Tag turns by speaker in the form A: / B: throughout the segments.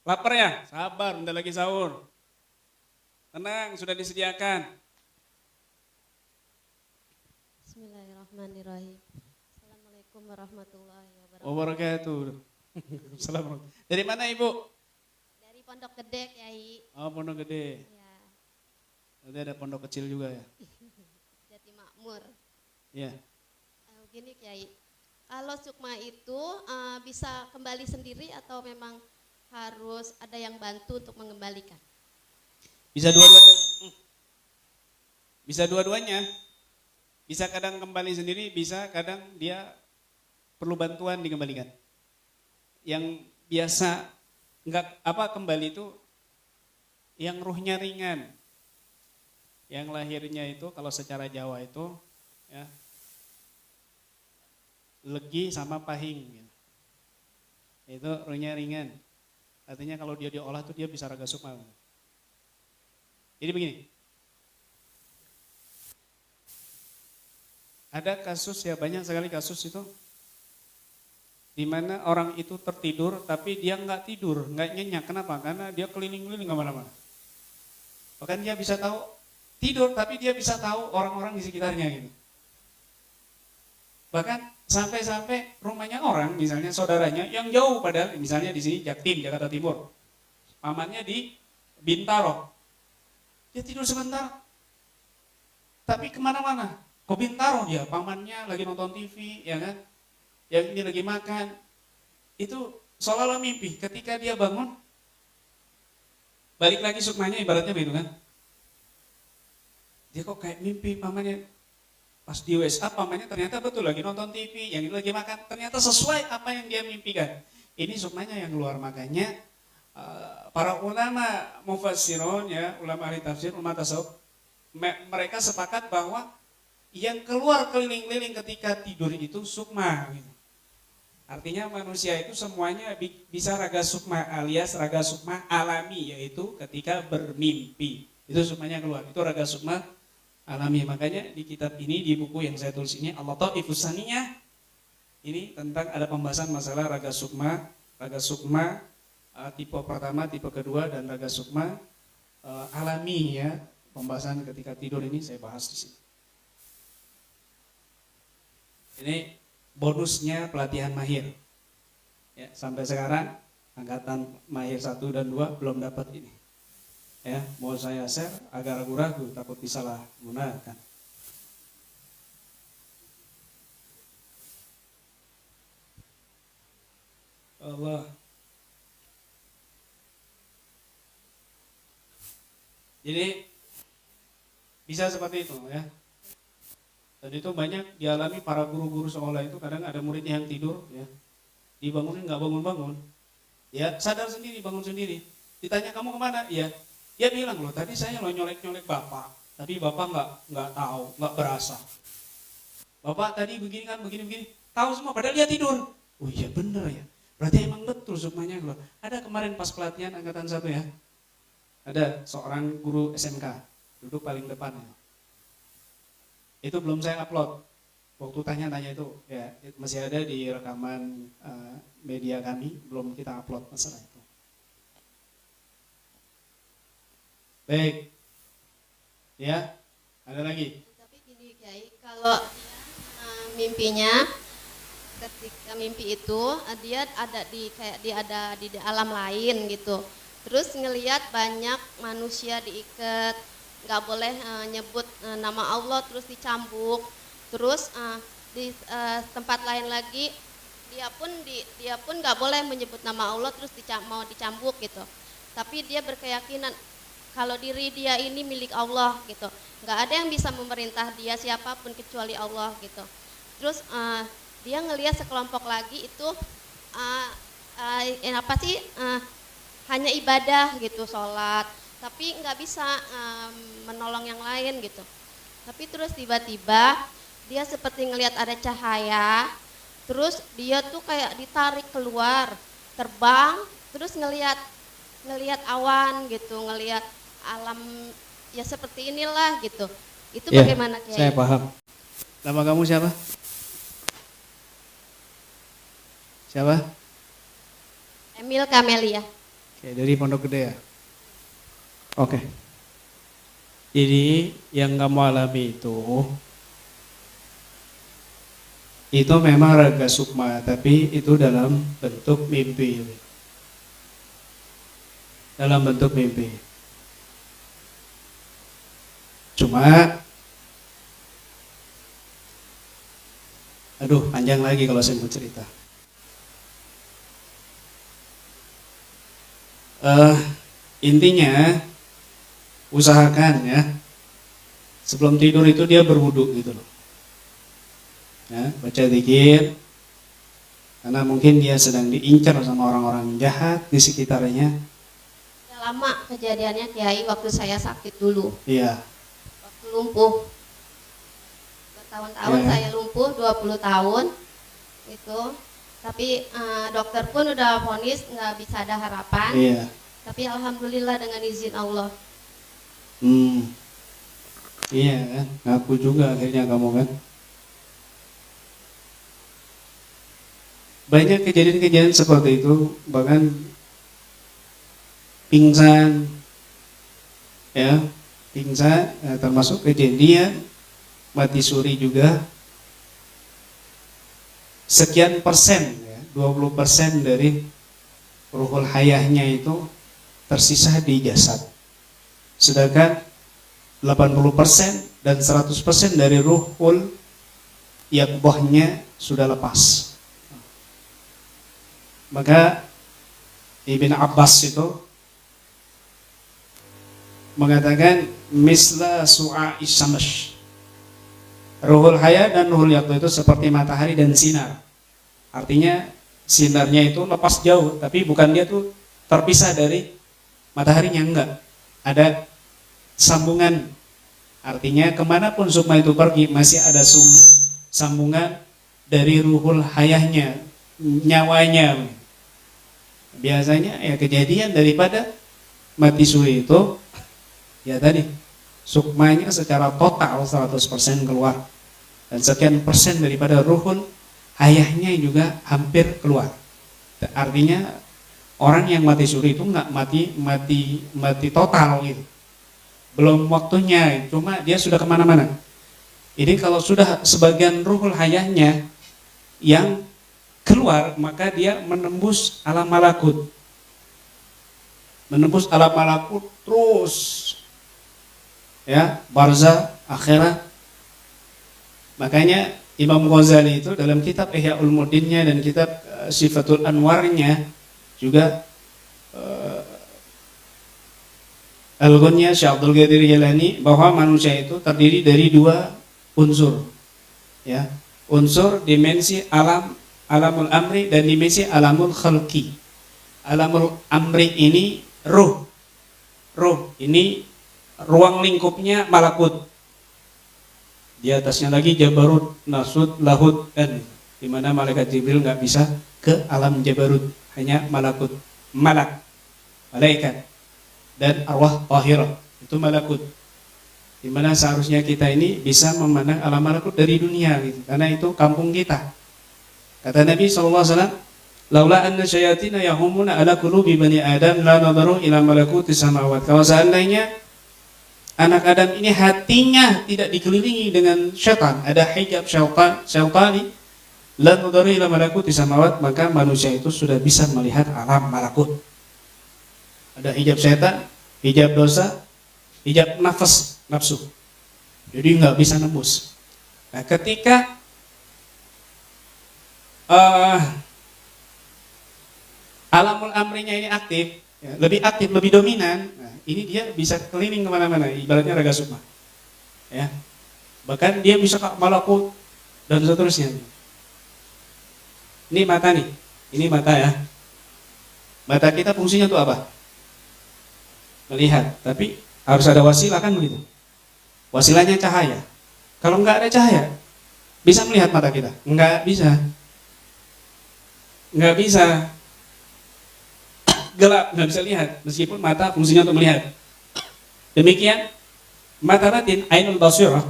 A: Lapar ya? Sabar, bentar lagi sahur. Tenang, sudah disediakan.
B: Bismillahirrahmanirrahim. Assalamualaikum warahmatullahi wabarakatuh.
A: Wabarakatuh. Assalamualaikum. Dari mana Ibu?
B: Dari Pondok Gede, Kiai.
A: Oh, Pondok Gede.
B: Ya,
A: Nanti ada pondok kecil juga ya?
B: Jati Makmur.
A: Iya.
B: Gini Kiai, kalau sukma itu bisa kembali sendiri atau memang harus ada yang bantu untuk mengembalikan?
A: Bisa dua-duanya. Bisa dua-duanya. Bisa kadang kembali sendiri, bisa kadang dia perlu bantuan dikembalikan. Yang biasa kembali itu yang ruhnya ringan. Yang lahirnya itu kalau secara Jawa itu ya legi sama pahing gitu. Itu ruhnya ringan. Artinya kalau dia diolah tuh dia bisa raga sukma. Jadi begini. Ada kasus ya, banyak sekali kasus itu di mana orang itu tertidur tapi dia nggak tidur, nggak nyenyak. Kenapa? Karena dia keliling-keliling kemana-mana. Bahkan dia bisa tahu tidur tapi dia bisa tahu orang-orang di sekitarnya gitu. Bahkan sampai-sampai rumahnya orang, misalnya saudaranya yang jauh padahal, misalnya di sini Jaktim, Jakarta Timur, pamannya di Bintaro, dia tidur sebentar, tapi kemana-mana. Kok Bintaro dia, pamannya lagi nonton TV, ya kan? Yang ini lagi makan, itu seolah-olah mimpi. Ketika dia bangun, balik lagi sukmanya ibaratnya begitu kan? Dia kok kayak mimpi pamannya. Pas di WhatsApp pamannya ternyata betul lagi nonton TV, yang ini lagi makan, ternyata sesuai apa yang dia mimpikan. Ini sukmanya yang keluar, makanya para ulama mufassirun ya, ulama ahli tafsir, ulama tasawuf, mereka sepakat bahwa yang keluar keliling-keliling ketika tidur itu sukma. Gitu. Artinya manusia itu semuanya bisa raga sukma alias raga sukma alami, yaitu ketika bermimpi. Itu sukmanya keluar, itu raga sukma alami. Makanya di kitab ini, di buku yang saya tulis ini, Al-Lataifus Saniyah, ini tentang ada pembahasan masalah raga sukma tipe pertama, tipe kedua, dan raga sukma alami ya. Pembahasan ketika tidur ini saya bahas di sini. Ini bonusnya pelatihan mahir. Ya, sampai sekarang angkatan mahir 1 dan 2 belum dapat ini. Ya, mau saya share agak ragu-ragu, takut disalah gunakan. Allah. Jadi bisa seperti itu ya. Dan itu banyak dialami para guru-guru sekolah itu, kadang ada muridnya yang tidur ya, dibangunin nggak bangun-bangun, ya sadar sendiri, bangun sendiri. Ditanya kamu kemana? Ya, dia bilang loh tadi saya lo nyolek-nyolek bapak, tapi bapak nggak tahu, nggak berasa. Bapak tadi begini kan, begini-begini, tahu semua padahal dia tidur. Oh iya bener ya, berarti emang betul sukmanya loh. Ada kemarin pas pelatihan angkatan 1 ya, ada seorang guru SMK duduk paling depan ya. Itu belum saya upload. Waktu tanya-tanya itu ya masih ada di rekaman media kami, belum kita upload masalah itu. Baik. Ya, ada lagi.
B: Tapi gini Kiai, kalau mimpinya ketika mimpi itu dia ada di kayak dia ada di alam lain gitu. Terus ngelihat banyak manusia diikat, nggak boleh nyebut nama Allah, terus dicambuk. Terus di tempat lain lagi dia pun nggak boleh menyebut nama Allah, terus mau dicambuk gitu. Tapi dia berkeyakinan kalau diri dia ini milik Allah gitu, nggak ada yang bisa memerintah dia siapapun kecuali Allah gitu. Terus dia ngelihat sekelompok lagi itu hanya ibadah gitu, sholat, tapi nggak bisa menolong yang lain gitu. Tapi terus tiba-tiba dia seperti ngelihat ada cahaya, terus dia tuh kayak ditarik keluar, terbang, terus ngelihat awan gitu, ngelihat alam ya seperti inilah gitu. Itu
A: ya,
B: bagaimana Kiai?
A: Saya paham. Nama kamu siapa? Siapa?
B: Emil Kamelia.
A: Oke, dari Pondok Gede ya. Oke. Jadi yang kamu alami itu memang raga sukma, tapi itu dalam bentuk mimpi. Dalam bentuk mimpi. Cuma, aduh panjang lagi kalau saya mau cerita. Intinya, usahakan ya, sebelum tidur itu dia berwudu gitu loh. Ya, baca zikir, karena mungkin dia sedang diincar sama orang-orang jahat di sekitarnya.
B: Udah lama kejadiannya Kiai, waktu saya sakit dulu.
A: Iya.
B: Waktu lumpuh. Bertahun-tahun
A: Ya.
B: saya lumpuh, 20 tahun. Itu. Tapi dokter pun udah vonis nggak bisa ada harapan.
A: Iya.
B: Tapi alhamdulillah dengan izin Allah.
A: Iya kan, ngaku juga akhirnya kamu kan. Banyak kejadian-kejadian seperti itu, bahkan pingsan, ya, pingsan, termasuk kejadian mati suri juga. Sekian persen, ya, 20% dari ruhul hayahnya itu tersisa di jasad. Sedangkan 80% dan 100% dari ruhul yakbahnya sudah lepas. Maka Ibn Abbas itu mengatakan misla su'a'is syams. Ruhul haya dan ruhul yakbah itu seperti matahari dan sinar. Artinya sinarnya itu lepas jauh, tapi bukan dia tuh terpisah dari mataharinya, enggak. Ada sambungan. Artinya kemanapun sukma itu pergi masih ada sambungan dari ruhul hayahnya, nyawanya. Biasanya ya kejadian daripada mati suri itu ya tadi sukmanya secara total 100% keluar, dan sekian persen daripada ruhul hayahnya juga hampir keluar. Artinya orang yang mati suri itu nggak mati total gitu, belum waktunya, cuma dia sudah kemana-mana. Ini kalau sudah sebagian ruhul hayahnya yang keluar, maka dia menembus alam malakut. Menembus alam malakut terus. Ya, barzah, akhirat. Makanya Imam Ghazali itu dalam kitab Ihya Ulumuddinnya dan kitab Sifatul Anwarnya juga Al-Ghunya Syekh Abdul Qadir Jailani bahwa manusia itu terdiri dari dua unsur. Ya, unsur dimensi alamul amri dan dimensi alamul khalqi. Alamul amri ini ruh ini ruang lingkupnya malakut. Di atasnya lagi jabarut, nasut, lahut, dan di mana malaikat Jibril nggak bisa ke alam jabarut, hanya malakut, malaikat dan arwah tahirah itu malakut. Di mana seharusnya kita ini bisa memandang alam malakut dari dunia gitu, karena itu kampung kita. Kata Nabi SAW, laula anna syayatina yahumuna ala qulubi bani Adam la nadaru ila malakuti samawat. Kalau seandainya anak Adam ini hatinya tidak dikelilingi dengan syaitan, ada hijab syaitani, la nadaru ila malakuti samawat, maka manusia itu sudah bisa melihat alam malakut. Ada hijab syaitan, hijab dosa, hijab nafsu. Jadi nggak bisa nembus. Nah, ketika alamul amrinya ini aktif, ya, lebih aktif, lebih dominan, nah, ini dia bisa keliling kemana-mana, ibaratnya raga sukma, ya. Bahkan dia bisa ke malakut dan seterusnya. Ini mata nih, ini mata ya. Mata kita fungsinya itu apa? Melihat, tapi harus ada wasilah kan begitu. Wasilahnya cahaya. Kalau nggak ada cahaya, bisa melihat mata kita? Nggak bisa. Nggak bisa, gelap, nggak bisa lihat, meskipun mata fungsinya untuk melihat. Demikian mata batin, ainul basirah,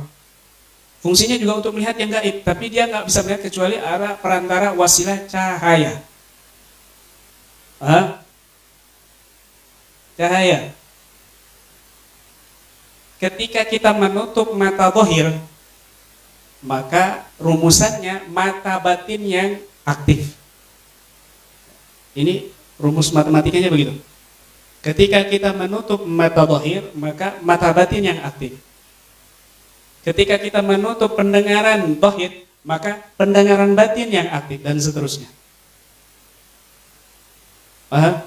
A: fungsinya juga untuk melihat yang gaib, tapi dia nggak bisa melihat kecuali arah perantara wasilah cahaya. cahaya. Ketika kita menutup mata zahir, maka rumusannya mata batin yang aktif. Ini rumus matematikanya begitu. Ketika kita menutup mata zahir, maka mata batin yang aktif. Ketika kita menutup pendengaran zahir, maka pendengaran batin yang aktif, dan seterusnya. Paham?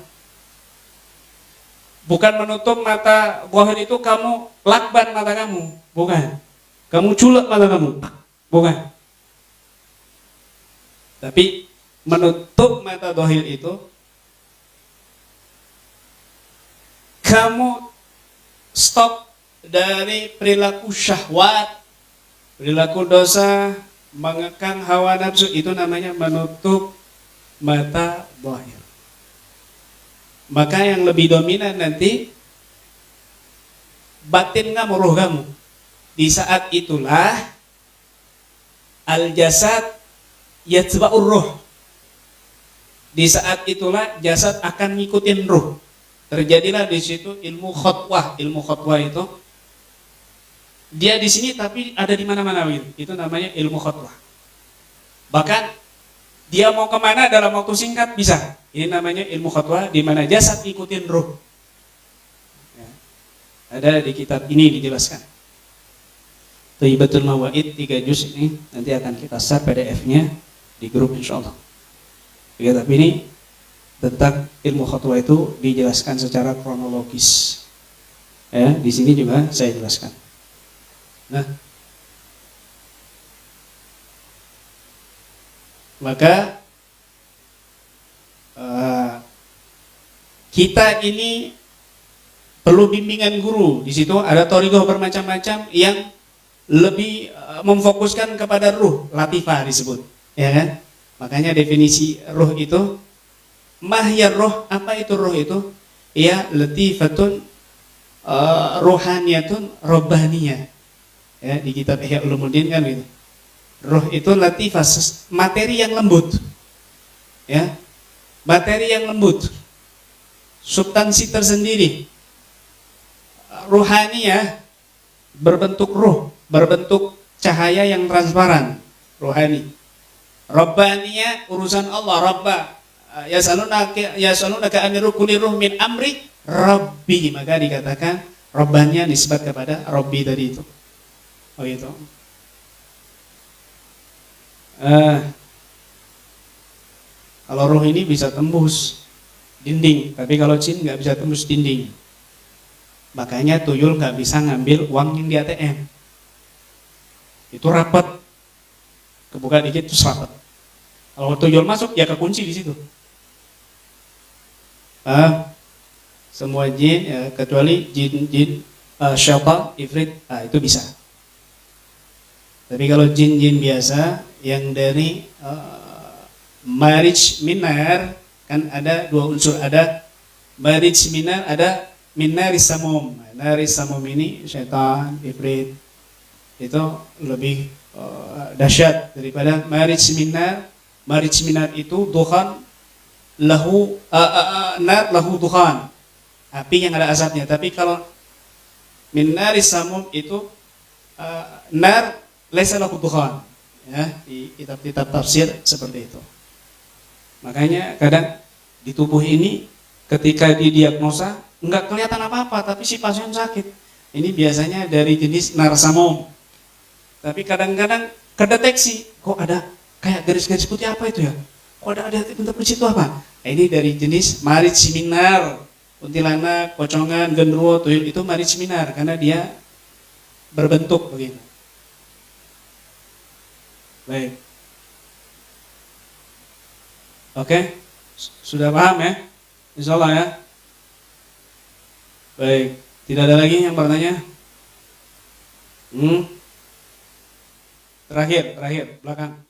A: Bukan menutup mata zahir itu kamu lakban mata kamu, bukan. Kamu culek mata kamu, bukan. Tapi menutup mata zahir itu kamu stop dari perilaku syahwat, perilaku dosa, mengekang hawa nafsu, itu namanya menutup mata zahir. Maka yang lebih dominan nanti batin kamu, roh kamu. Di saat itulah al-jasad yatba'ur ruh. Di saat itulah jasad akan ngikutin ruh. Terjadilah di situ ilmu khotwah. Ilmu khotwah itu dia di sini tapi ada di mana-mana gitu. Itu namanya ilmu khotwah. Bahkan dia mau kemana dalam waktu singkat bisa. Ini namanya ilmu khotwah, di mana jasad ikutin ruh. Ya. Ada di kitab ini dijelaskan. Thayyibatul Mawaid 3 juz ini nanti akan kita share PDF-nya di grup insyaallah. Ya, tapi ini tentang ilmu khotwah itu dijelaskan secara kronologis. Ya, di sini juga saya jelaskan. Nah, maka kita ini perlu bimbingan guru. Di situ ada thariqah bermacam-macam yang lebih memfokuskan kepada ruh, latifah disebut, ya kan? Makanya definisi ruh itu mahyar roh, apa itu roh itu? Ya, latifatun rohaniyatun robbaniyah. Ya, di kitab Ihya Ulumuddin kan gitu. Roh itu latifah, materi yang lembut. Ya. Materi yang lembut. Substansi tersendiri. Rohaniyah berbentuk roh, berbentuk cahaya yang transparan, rohani. Rabbaniyah urusan Allah, Rabba. Yasalunaka aniru kulli ruh min amri Rabbi, maka dikatakan Rabbaniyah nisbat kepada Rabbi tadi itu. Oh itu. Kalau roh ini bisa tembus dinding, tapi kalau jin nggak bisa tembus dinding. Makanya tuyul nggak bisa ngambil uang yang di ATM. Itu rapat, kebuka dikit terus rapat. Kalau tuyul masuk ya kekunci di situ. Semua jin ya, kecuali jin syaitan, ifrit, itu bisa. Tapi kalau jin-jin biasa yang dari marij minar, kan ada dua unsur, ada marij minar, ada minaris samum. Naris samum ini syaitan, ifrit, itu lebih dahsyat daripada marij minar. Marij minar itu dukhan lahu nar lahu dukhan, api yang ada asapnya. Tapi kalau minaris samum itu nar laisa lahu dukhan. Ya, di kitab-kitab tafsir seperti itu. Makanya kadang di tubuh ini ketika didiagnosa enggak kelihatan apa-apa, tapi si pasien sakit. Ini biasanya dari jenis narsamum. Tapi kadang-kadang kedeteksi, kok ada kayak garis-garis putih apa itu ya? Kok ada bentuk di situ apa? Nah, ini dari jenis marij minar. Kuntilanak, pocongan, genderuwo, tuyul itu marij minar karena dia berbentuk begini. Baik. Oke, sudah paham ya? Insyaallah ya. Baik, tidak ada lagi yang bertanya? Terakhir, belakang.